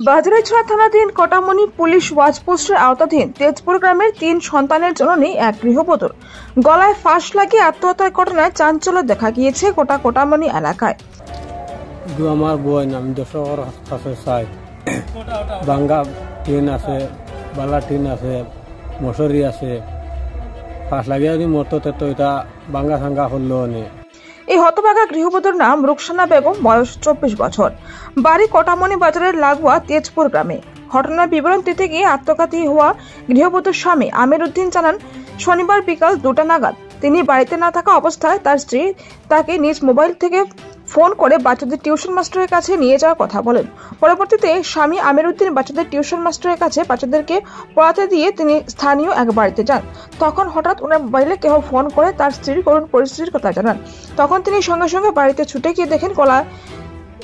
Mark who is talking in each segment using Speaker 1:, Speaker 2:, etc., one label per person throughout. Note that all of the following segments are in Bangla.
Speaker 1: বাজারিছড়া থানাধীন কটামনি পুলিশ ওয়াচপোস্টের আওতাধীন তেজপুর গ্রামের ৩ সন্তানের জননী এক গৃহবধূর গলায় ফাঁস লাগিয়ে আত্মহত্যার ঘটনায় চাঞ্চল্য দেখা গিয়েছে গোটা কটামনি এলাকায়।
Speaker 2: আমার বই নাম দশর কাছে চাই বাঙ্গা টিন আছে, বালা টিন আছে, মশারি আছে, ফাঁস লাগিয়ে যদি মরতো তো এটা বাঙ্গা সাঙ্গা হলো নে।
Speaker 1: এই হতভাগা গৃহবধূর নাম রুকসানা বেগম, বয়স 24 বছর, বাড়ি কটামনি বাজারের লাগোয়া তেজপুর গ্রামে। ঘটনার বিবরণ দিতে গিয়ে আত্মঘাতী হওয়া গৃহবধূর স্বামী আমির উদ্দিন জানান, শনিবার বিকাল 2টা নাগাদ তিনি বাড়িতে না থাকা অবস্থায় তার স্ত্রী তাকে নিজ মোবাইল থেকে ফোন করে বাচ্চাদের টিউশন মাস্টারের কাছে নিয়ে যাওয়ার কথা বলেন। পরবর্তীতে স্বামী আমির উদ্দিন বাচ্চাদের টিউশন মাস্টারের কাছে বাচ্চাদেরকে পড়াতে দিয়ে তিনি স্থানীয় এক বাড়িতে যান। তখন হঠাৎ ওনার মোবাইলে কেউ ফোন করে তার স্ত্রীর করুণ পরিস্থিতির কথা জানান। তখন তিনি সঙ্গে সঙ্গে বাড়িতে ছুটে গিয়ে দেখেন গলা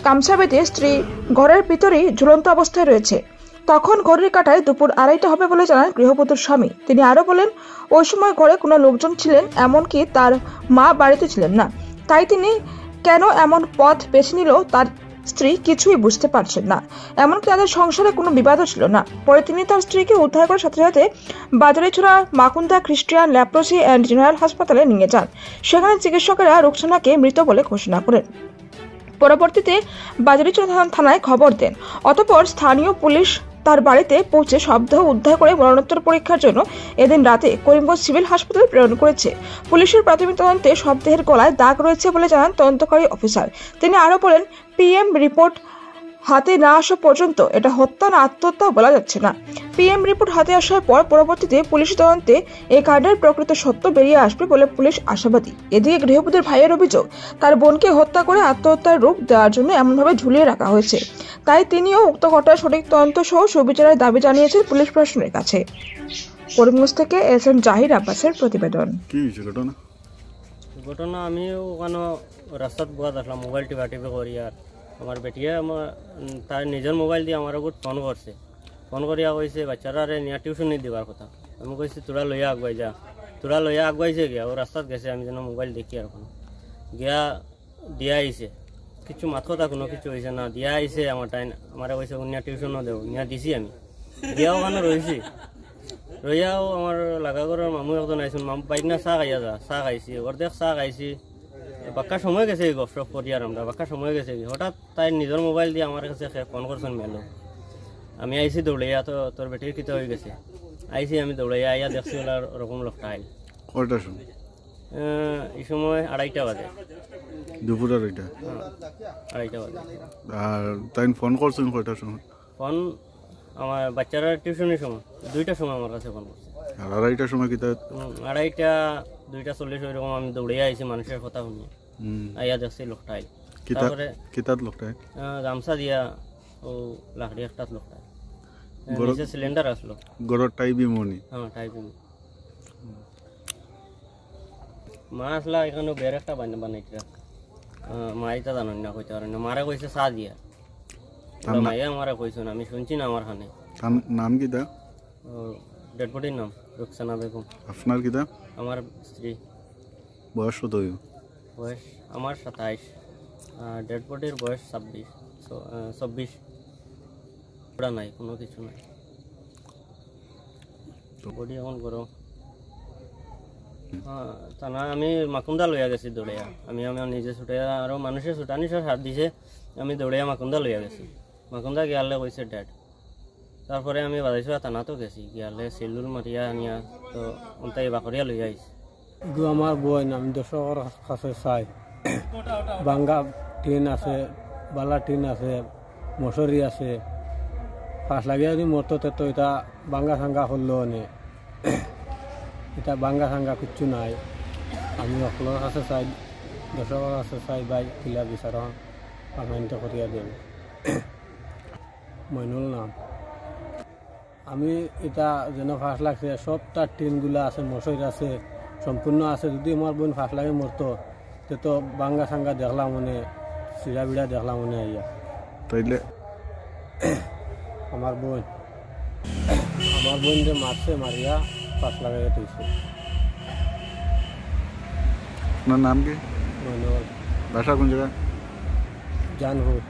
Speaker 1: গামছা বেঁধে স্ত্রী ঘরের ভিতরেই ঝুলন্ত অবস্থায় রয়েছে। তখন ঘড়ির কাঁটায় দুপুর 2:30 হবে বলে জানান গৃহবধূর স্বামী। তিনি আরো বলেন, ওই সময় ঘরে কোনো লোকজন ছিলেন, এমনকি তার মা বাড়িতে ছিলেন না। তাই তিনি কেন এমন পথ বেছে নিল তার স্ত্রী কিছুই বুঝতে পারছেন না। এমনকি তাদের সংসারে কোনো বিবাদও ছিল না। পরে তিনি তার স্ত্রীকে উদ্ধার করে সাথে সাথে Bazarichhara Makunda Christian leprosy and general হাসপাতালে নিয়ে যান। সেখানে চিকিৎসকেরা রুকসানাকে মৃত বলে ঘোষণা করেন। পরবর্তীতে বাজারিছড়া থানায় খবর দেন। অতঃপর স্থানীয় পুলিশ তার বাড়িতে পৌঁছে শবদেহ উদ্ধার করে মরণোত্তর পরীক্ষার জন্য এদিন রাতে করিমগঞ্জ সিভিল হাসপাতালে প্রেরণ করেছে। পুলিশের প্রাথমিক তদন্তে শবদেহের গলায় দাগ রয়েছে বলে জানান তদন্তকারী অফিসার। তিনি আরো বলেন, পিএম রিপোর্ট হাতে না আসা পর্যন্ত এটা হত্যা না আত্মহত্যা বলা যাচ্ছে না। পিএম রিপোর্ট হাতে আসার পর পরবর্তীতে পুলিশ তদন্তে এই কাণ্ডের প্রকৃত সত্য বেরিয়ে আসবে বলে পুলিশ আশাবাদী। এদিকে গৃহবধূর ভাইয়ের অভিযোগ, তার বোনকে হত্যা করে আত্মহত্যার রূপ দেওয়ার জন্য এমনভাবে ঝুলিয়ে রাখা হয়েছে। তাই তিনিও উক্ত ঘটনার সঠিক তদন্ত সহ সুবিচারের দাবি জানিয়েছেন পুলিশ প্রশাসনের কাছে। করিমগঞ্জ থেকে এসএম জাহির আব্বাসের প্রতিবেদন।
Speaker 3: কি হয়েছে
Speaker 2: ঘটনা আমি ওখানে রাস্তাত বসা দেখলাম, মোবাইল টিপা করি, আর আমার বেটিয়ে তার নিজের মোবাইল দিয়ে আমার ওপর ফোন করছে। ফোন করিয়া কইছে বাচ্চারা নিয়ে টিউশন নিয়ে দিবার কথা। আমি কইছি তোরা লইয়া আগুয়াই যা। তোরা লইয়া আগুয়াইছে গিয়া ও রাস্তাত গেছে, আমি যেন মোবাইল দেখি আর গিয়া দিয়া আইছে, কিছু মাথ কথা কোনো কিছু হয়েছে না, দিয়া আইছে আমার টাইম আমার কইছে নিয়ে টিউশনও দেও, নিয়ে দিছি আমি দিয়াও ওখানে রয়েছি। রইয়াও আমার লাগা ঘরের মামু একজন আইসুন, বাইক না চাহ খাইয়া যা, চাহ খাইছি, অর্ধেক চাহ খাইছি, বাক্কা সময় গেছে গপসপ করি আর আমরা বাক্কা সময় গেছে। হঠাৎ তাই নিজের মোবাইল দিয়ে আমার কাছে ফোন করছেন মেলো। আমি আইসি দৌড়াইয়া, তো তোর বেটির কিতা হয়ে গেছে। আইসি আমি দৌড়াইয়া আইয়া দেখছি ওলার ওরকম লোকটা আইল।
Speaker 3: কয়টার সময়?
Speaker 2: এই সময় 2:30 বাজে,
Speaker 3: দুপুর 2:30।
Speaker 2: 2:30 বাজে। আর
Speaker 3: তাই ফোন করছেন কয়টার সময়?
Speaker 2: ফোন আমার বাচ্চারা টিউশনের সময় 2টার সময় আমার কাছে ফোন করছে।
Speaker 3: আর 2:30টার সময় কিতা?
Speaker 2: 2:30, 2:40 ওইরকম আমি দৌড়াইয়া আইছি মানুষের কথা শুনি। আইয়া দেখছি লোকটা আইল। তারপরে
Speaker 3: কিতাত লোকটা
Speaker 2: গামছা দিয়া ও লাকড়ি একটা লোকটা নিচে সিলিন্ডার আসলো।
Speaker 3: গরর টাইপি মনি?
Speaker 2: হ্যাঁ, টাইপি। মা আসলা এখানে বের একটা বানাইছিলা, মাইটা জানেন না, কইতে পারেন না। মারা কইছে চা দিয়া, মাইয়া মারা কইছেন, আমি শুনছি না আমার খানে।
Speaker 3: নাম কিতা?
Speaker 2: ডেড বডির নাম রুকসানা বেগম।
Speaker 3: আপনার কিতা?
Speaker 2: আমার স্ত্রী।
Speaker 3: বয়স কত?
Speaker 2: বয়স আমার 27, ডেড বডির বয়স 24। ওরা নাই, কোনো কিছু নাই, বডি এখন গরম। হ্যাঁ, তা না আমি মাকুন্দা লইয়া গেছি দৌড়াইয়া। আমি আমার নিজে ছুটাইয়া, আরও মানুষের ছুটানি হাত দিছে, আমি দৌড়াইয়া মাকুন্দা লইয়া গেছি। মাকুন্দা গিয়ালে কইছে ডেড। তারপরে আমি বাজাইছড়া থানাতো গেছি, গিয়ালে সেলুর মারিয়া আনিয়া তো অন্তাই বাকরিয়া লইয়া আইছি। আমার বই নাম দশর কাছে চাই বাঙ্গা টিন আছে, বালা টিন আছে, মশারি আছে, ফাঁস লাগিয়ে যদি মরতো তো এটা বাঙ্গা সাঙ্গা হলো নে। এটা বাঙ্গা সাঙ্গা কিচ্ছু নাই। আমি সকলের কাছে চাই, দর্শকের কাছে চাই, বাই কিলা বিচার পারমানেন্ট করিয়া দেব। মইনুল নাম। আমি এটা যেন ফাঁস লাগছে, সব তার টিনগুলা আছে, মশারি আছে, সম্পূর্ণ আছে। যদি আমার বোন ফাঁস লাগে মরতো তো বাঙ্গা সাঙ্গা দেখলাম মনে, চিড়া বিড়া দেখলাম মনে আইয়া।
Speaker 3: তাইলে
Speaker 2: আমার বোন যে মারছে, মারিয়া ফাঁস লাগাইয়া তুইছে।
Speaker 3: আপনার নাম কি?
Speaker 2: মইনুল।
Speaker 3: বাসা কোন জায়গা?
Speaker 2: জানপুর।